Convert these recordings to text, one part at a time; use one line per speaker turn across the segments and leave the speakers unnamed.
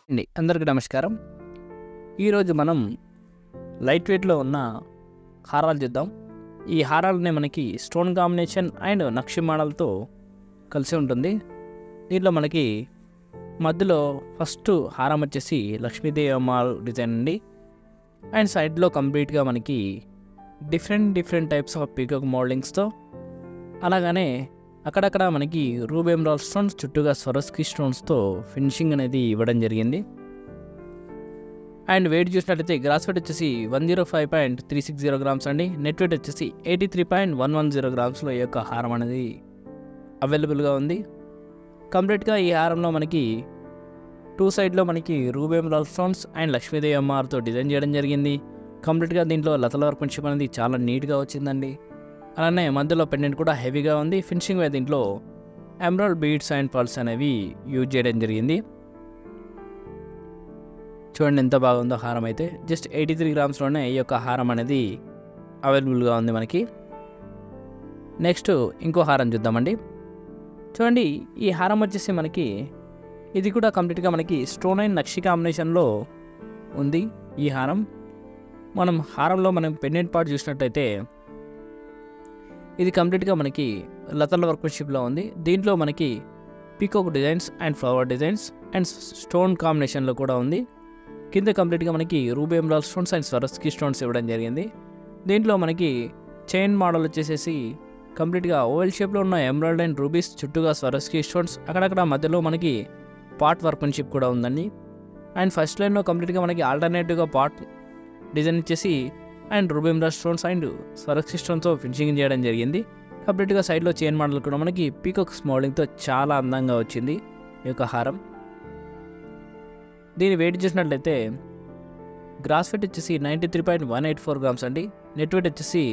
అందరికీ నమస్కారం. ఈరోజు మనం లైట్ వెయిట్లో ఉన్న హారాలు చూద్దాం. ఈ హారాలనే మనకి స్టోన్ కాంబినేషన్ అండ్ నక్షి మోడల్తో కలిసి ఉంటుంది. దీంట్లో మనకి మధ్యలో ఫస్ట్ హారం వచ్చేసి లక్ష్మీదేవి అమ్మవారు డిజైన్ అండి. అండ్ సైడ్లో కంప్లీట్గా మనకి డిఫరెంట్ టైప్స్ ఆఫ్ పీకాక్ మోల్డింగ్స్తో, అలాగనే అక్కడక్కడ మనకి రూబీ ఎమరాల్డ్ స్టోన్స్ చుట్టూగా స్వరస్కి స్టోన్స్తో ఫినిషింగ్ అనేది ఇవ్వడం జరిగింది. అండ్ వెయిట్ చూసినట్లయితే గ్రాస్ వెయిట్ వచ్చేసి 105.360 గ్రామ్స్ అండి. నెట్ వెయిట్ వచ్చేసి 83.110 గ్రామ్స్లో ఈ యొక్క హారం అనేది అవైలబుల్గా ఉంది. కంప్లీట్గా ఈ హారంలో మనకి టూ సైడ్లో మనకి ruby emerald stones and Lakshmidevi అమ్మవారితో డిజైన్ చేయడం జరిగింది. కంప్లీట్గా దీంట్లో లతల వర్క్‌మెన్‌షిప్ అనేది చాలా నీట్గా వచ్చిందండి. అలానే మధ్యలో పెండెంట్ కూడా హెవీగా ఉంది. ఫినిషింగ్ మీద దీంట్లో ఎమరాల్డ్ బీడ్స్ అండ్ పర్ల్స్ అనేవి యూజ్ చేయడం జరిగింది. చూడండి ఎంత బాగుందో హారం అయితే. జస్ట్ 83 గ్రామ్స్లోనే ఈ యొక్క హారం అనేది అవైలబుల్గా ఉంది మనకి. నెక్స్ట్ ఇంకో హారం చూద్దామండి. చూడండి ఈ హారం వచ్చేసి మనకి ఇది కూడా కంప్లీట్గా మనకి స్టోన్ అండ్ నక్షి కాంబినేషన్లో ఉంది. ఈ హారం హారంలో మనం పెండెంట్ పార్ట్ చూసినట్టయితే ఇది కంప్లీట్గా మనకి లతల వర్క్‌మెన్‌షిప్లో ఉంది. దీంట్లో మనకి peacock designs and flower designs and stone కాంబినేషన్లో కూడా ఉంది. కింద కంప్లీట్గా మనకి ruby emerald stones and Swarovski stones ఇవ్వడం జరిగింది. దీంట్లో మనకి చైన్ మోడల్ వచ్చేసేసి కంప్లీట్గా ఓవెల్ షేప్లో ఉన్న ఎమరాల్డ్ అండ్ రూబీస్ చుట్టూగా స్వరస్కి స్టోన్స్, అక్కడక్కడ మధ్యలో మనకి పాట్ వర్క్‌మెన్‌షిప్ కూడా ఉందండి. అండ్ ఫస్ట్ లైన్లో కంప్లీట్గా మనకి ఆల్టర్నేటివ్గా పాట్ డిజైన్ ఇచ్చేసి and ruby emerald stones and Swarovski స్టోన్స్తో ఫినిషింగ్ చేయడం జరిగింది. కంప్లీట్గా సైడ్లో చైన్ మోడల్ కూడా మనకి పీకాక్స్ మోడలింగ్తో చాలా అందంగా వచ్చింది ఈ యొక్క హారం. దీని వెయిట్ చూసినట్లయితే గ్రాస్ వెయిట్ వచ్చేసి 93.184 గ్రామ్స్ అండి. నెట్ వెయిట్ వచ్చేసి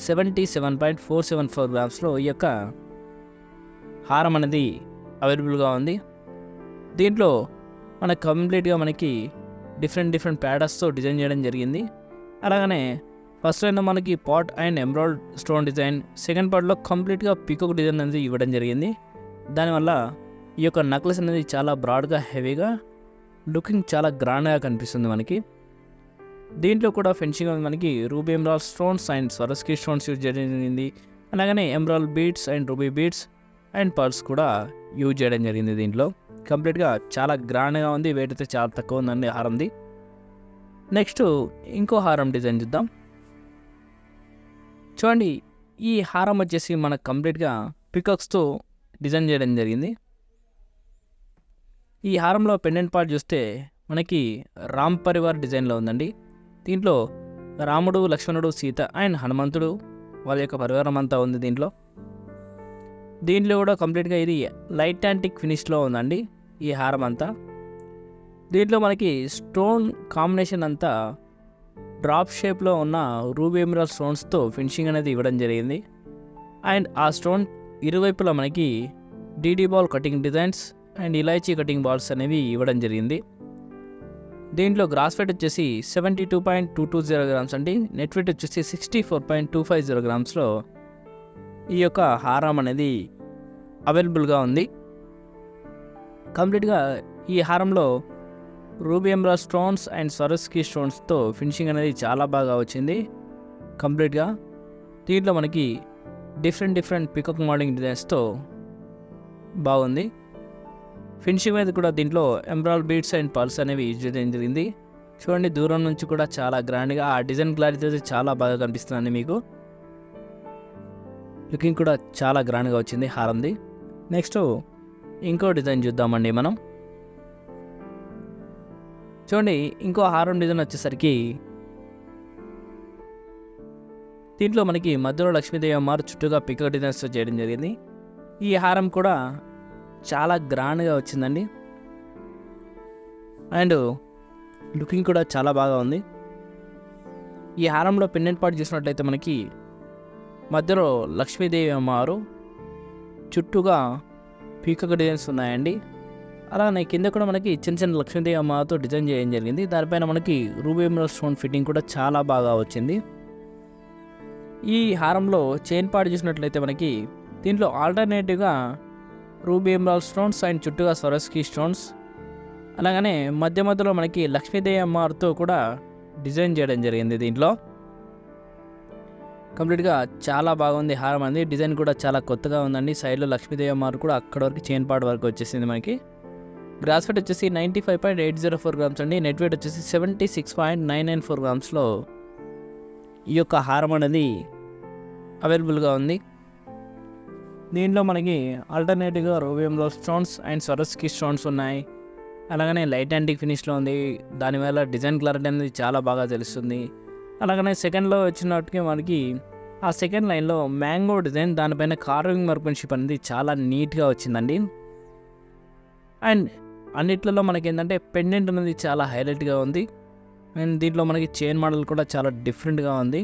77.474 గ్రామ్స్లో ఈ యొక్క హారం అనేది అవైలబుల్గా ఉంది. దీంట్లో మనకు కంప్లీట్గా మనకి డిఫరెంట్ ప్యాటర్న్స్తో డిజైన్ చేయడం జరిగింది. అలాగనే ఫస్ట్ లైన్లో మనకి pot and emerald stone design, second పార్ట్లో కంప్లీట్గా పీకాక్ డిజైన్ అనేది ఇవ్వడం జరిగింది. దానివల్ల ఈ యొక్క నెక్లెస్ అనేది చాలా బ్రాడ్గా హెవీగా లుకింగ్ చాలా గ్రాండ్గా కనిపిస్తుంది మనకి. దీంట్లో కూడా ఫినిషింగ్ మనకి ruby emerald stones and Swarovski stones use చేయడం జరిగింది. అలాగనే emerald beads and ruby beads and pearls కూడా యూజ్ చేయడం జరిగింది. దీంట్లో కంప్లీట్గా చాలా గ్రాండ్గా ఉంది. వెయిట్ అయితే చాలా తక్కువ ఉందండి హారంది. నెక్స్ట్ ఇంకో హారం డిజైన్ చూద్దాం. చూడండి ఈ హారం వచ్చేసి మనకు కంప్లీట్గా పికాక్స్తో డిజైన్ చేయడం జరిగింది. ఈ హారంలో పెండెంట్ పార్ట్ చూస్తే మనకి రామ్ పరివార్ డిజైన్లో ఉందండి. దీంట్లో రాముడు, లక్ష్మణుడు, సీత అండ్ హనుమంతుడు వాళ్ళ యొక్క పరివారం అంతా ఉంది. దీంట్లో కూడా కంప్లీట్గా ఇది లైట్ యాంటిక్ ఫినిష్లో ఉందండి ఈ హారం అంతా. దీంట్లో మనకి స్టోన్ కాంబినేషన్ అంతా డ్రాప్ షేప్లో ఉన్న రూబీ ఎమరాల్డ్ స్టోన్స్తో ఫినిషింగ్ అనేది ఇవ్వడం జరిగింది. అండ్ ఆ స్టోన్ ఇరువైపులా మనకి DD ball cutting designs and elaichi cutting balls అనేవి ఇవ్వడం జరిగింది. దీంట్లో గ్రాస్ వెయిట్ వచ్చేసి 72.220 గ్రామ్స్ అండి. నెట్ వెయిట్ వచ్చేసి 64.250 గ్రామ్స్లో ఈ యొక్క హారం అనేది అవైలబుల్గా ఉంది. కంప్లీట్గా ఈ హారంలో ruby emerald stones and Swarovski స్టోన్స్తో ఫినిషింగ్ అనేది చాలా బాగా వచ్చింది కంప్లీట్గా. దీంట్లో మనకి డిఫరెంట్ పీకాక్ మోడలింగ్ డిజైన్స్తో బాగుంది. ఫినిషింగ్ మీద కూడా దీంట్లో ఎమరాల్డ్ బీడ్స్ అండ్ పర్ల్స్ అనేవి యూజ్ చేయడం జరిగింది. చూడండి దూరం నుంచి కూడా చాలా గ్రాండ్గా ఆ డిజైన్ క్లారిటీ అయితే చాలా బాగా కనిపిస్తుందండి మీకు. లుకింగ్ కూడా చాలా గ్రాండ్గా వచ్చింది హారంది. నెక్స్ట్ ఇంకో డిజైన్ చూద్దామండి మనం. చూడండి ఇంకో హారం డిజైన్ వచ్చేసరికి దీంట్లో మనకి మధ్యలో లక్ష్మీదేవి అమ్మవారు చుట్టూగా పికాక్ డిజైన్స్తో చేయడం జరిగింది. ఈ హారం కూడా చాలా గ్రాండ్గా వచ్చిందండి. అండ్ లుకింగ్ కూడా చాలా బాగా ఉంది. ఈ హారంలో పెండెంట్ పార్ట్ చూసినట్లయితే మనకి మధ్యలో లక్ష్మీదేవి అమ్మవారు చుట్టూగా పీకాక్ డిజైన్స్ ఉన్నాయండి. అలానే కింద కూడా మనకి చిన్న లక్ష్మీదేవి అమ్మతో డిజైన్ చేయడం జరిగింది. దానిపైన మనకి రూబీ ఎమరాల్డ్ స్టోన్ ఫిట్టింగ్ కూడా చాలా బాగా వచ్చింది. ఈ హారంలో చైన్ పార్ట్ చూసినట్లయితే మనకి దీంట్లో ఆల్టర్నేటివ్గా రూబీ ఎమరాల్డ్ స్టోన్స్ అండ్ చుట్టూగా స్వరస్కి స్టోన్స్, అలాగనే మధ్య మధ్యలో మనకి లక్ష్మీదేవి అమ్మవారితో కూడా డిజైన్ చేయడం జరిగింది. దీంట్లో కంప్లీట్గా చాలా బాగుంది హారం అనేది. డిజైన్ కూడా చాలా కొత్తగా ఉందండి. సైడ్లో లక్ష్మీదేవి అమ్మవారు కూడా అక్కడ వరకు చైన్ పార్ట్ వరకు వచ్చేసింది మనకి. గ్రాస్ వెయిట్ వచ్చేసి 95.804 గ్రామ్స్ అండి. నెట్ వెయిట్ వచ్చేసి 76.994 గ్రామ్స్లో ఈ యొక్క హారం అనేది అవైలబుల్గా ఉంది. దీంట్లో మనకి ఆల్టర్నేటివ్గా రోబియంలో స్టోన్స్ అండ్ స్వరస్కి స్టోన్స్ ఉన్నాయి. అలాగనే లైట్ యాంటిక్ ఫినిష్లో ఉంది. దానివల్ల డిజైన్ క్లారిటీ అనేది చాలా బాగా తెలుస్తుంది. అలాగనే సెకండ్లో వచ్చినట్టుగా మనకి ఆ సెకండ్ లైన్లో మ్యాంగో డిజైన్, దానిపైన కార్వింగ్ వర్క్మెన్షిప్ అనేది చాలా నీట్గా వచ్చిందండి. అండ్ అన్నిట్లలో మనకి ఏంటంటే పెండెంట్ అనేది చాలా హైలైట్గా ఉంది. అండ్ దీంట్లో మనకి చైన్ మోడల్ కూడా చాలా డిఫరెంట్గా ఉంది.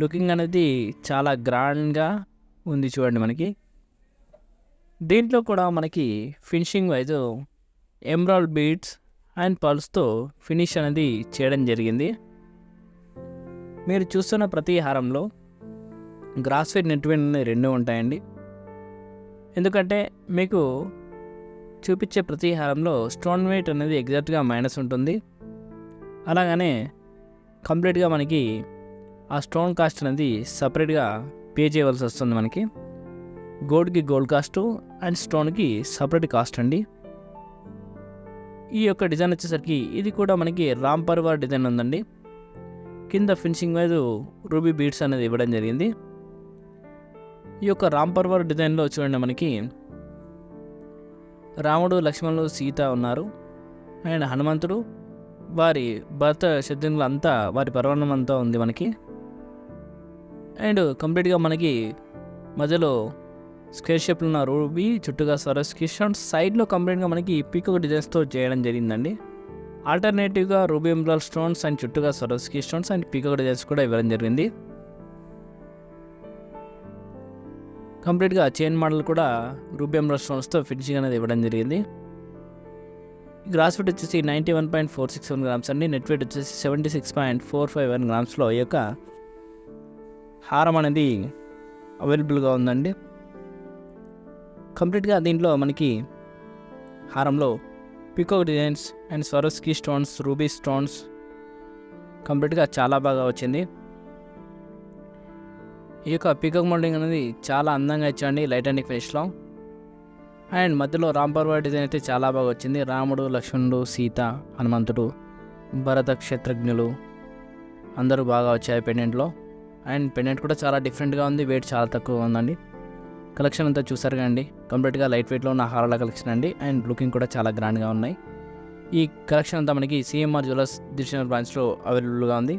లుకింగ్ అనేది చాలా గ్రాండ్గా ఉంది చూడండి మనకి. దీంట్లో కూడా మనకి finishing wise emerald beads and పల్స్తో ఫినిష్ అనేది చేయడం జరిగింది. మీరు చూస్తున్న ప్రతి హారంలో గ్రాస్ వెయిట్ నెట్ వెయిట్ అనేది 2 ఉంటాయండి. ఎందుకంటే మీకు చూపించే ప్రతి హారంలో స్టోన్ వెయిట్ అనేది ఎగ్జాక్ట్గా మైనస్ ఉంటుంది. అలాగనే కంప్లీట్గా మనకి ఆ స్టోన్ కాస్ట్ అనేది సపరేట్గా పే చేయవలసి వస్తుంది. మనకి గోల్డ్కి గోల్డ్ కాస్టు అండ్ స్టోన్కి సపరేట్ కాస్ట్ అండి. ఈ యొక్క డిజైన్ వచ్చేసరికి ఇది కూడా మనకి రామ్ పర్వార్ డిజైన్ ఉందండి. కింద ఫినిషింగ్ వైజ్ రూబీ బీడ్స్ అనేది ఇవ్వడం జరిగింది. ఈ యొక్క రామ్ పర్వార్ డిజైన్లో చూడండి మనకి రాముడు, లక్ష్మణులు, సీత ఉన్నారు. అండ్ హనుమంతుడు, వారి భర్త శత్రుఘ్నులు అంతా వారి పర్వణం అంతా ఉంది మనకి. అండ్ కంప్లీట్గా మనకి మధ్యలో స్క్వేర్ షేప్లో ఉన్న రూబీ, చుట్టూగా స్వరస్కి స్టోన్స్, సైడ్లో కంప్లీట్గా మనకి పీకాక్ డిజైన్స్తో చేయడం జరిగిందండి. ఆల్టర్నేటివ్గా రూబీ ఎమరాల్డ్ స్టోన్స్ అండ్ చుట్టూగా Swarovski stones and peacock designs కూడా ఇవ్వడం జరిగింది. కంప్లీట్గా చైన్ మోడల్ కూడా రూబీ ఎమరాల్డ్ స్టోన్స్తో ఫినిషింగ్ అనేది ఇవ్వడం జరిగింది. గ్రాస్ వెయిట్ వచ్చేసి 91.461 గ్రామ్స్ అండి. నెట్ వెయిట్ వచ్చేసి 76.451 గ్రామ్స్లో ఈ యొక్క హారం అనేది అవైలబుల్గా ఉందండి. కంప్లీట్గా దీంట్లో మనకి హారంలో peacock designs and Swarovski stones, ruby stones కంప్లీట్గా చాలా బాగా వచ్చింది. ఈ యొక్క పీకాక్ మోల్డింగ్ అనేది చాలా అందంగా ఇచ్చండి లైట్ అండ్ ఫినిష్లో. అండ్ మధ్యలో రామ్ పర్వార్ డిజైన్ అయితే చాలా బాగా వచ్చింది. రాముడు, లక్ష్మణుడు, సీత, హనుమంతుడు, భరత, శత్రుఘ్నులు అందరూ బాగా వచ్చాయి పెండెంట్లో. అండ్ పెండెంట్ కూడా చాలా డిఫరెంట్గా ఉంది. వెయిట్ చాలా తక్కువ ఉందండి. కలెక్షన్ అంతా చూసారు కదండి. కంప్లీట్గా లైట్ వెయిట్లో ఉన్న హారాల కలెక్షన్ అండి. అండ్ లుకింగ్ కూడా చాలా గ్రాండ్గా ఉన్నాయి. ఈ కలెక్షన్ అంతా మనకి సిఎంఆర్ జ్యువెలర్స్ దిల్షనగర్ బ్రాంచ్లో అవైలబుల్గా ఉంది.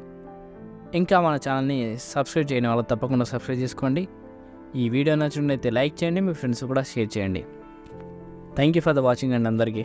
ఇంకా మన ఛానల్ని సబ్స్క్రైబ్ చేయని వాళ్ళు తప్పకుండా సబ్స్క్రైబ్ చేసుకోండి. ఈ వీడియో నచ్చినట్లయితే లైక్ చేయండి, మీ ఫ్రెండ్స్ కూడా షేర్ చేయండి. Thank you for the watching అండి అందరికీ.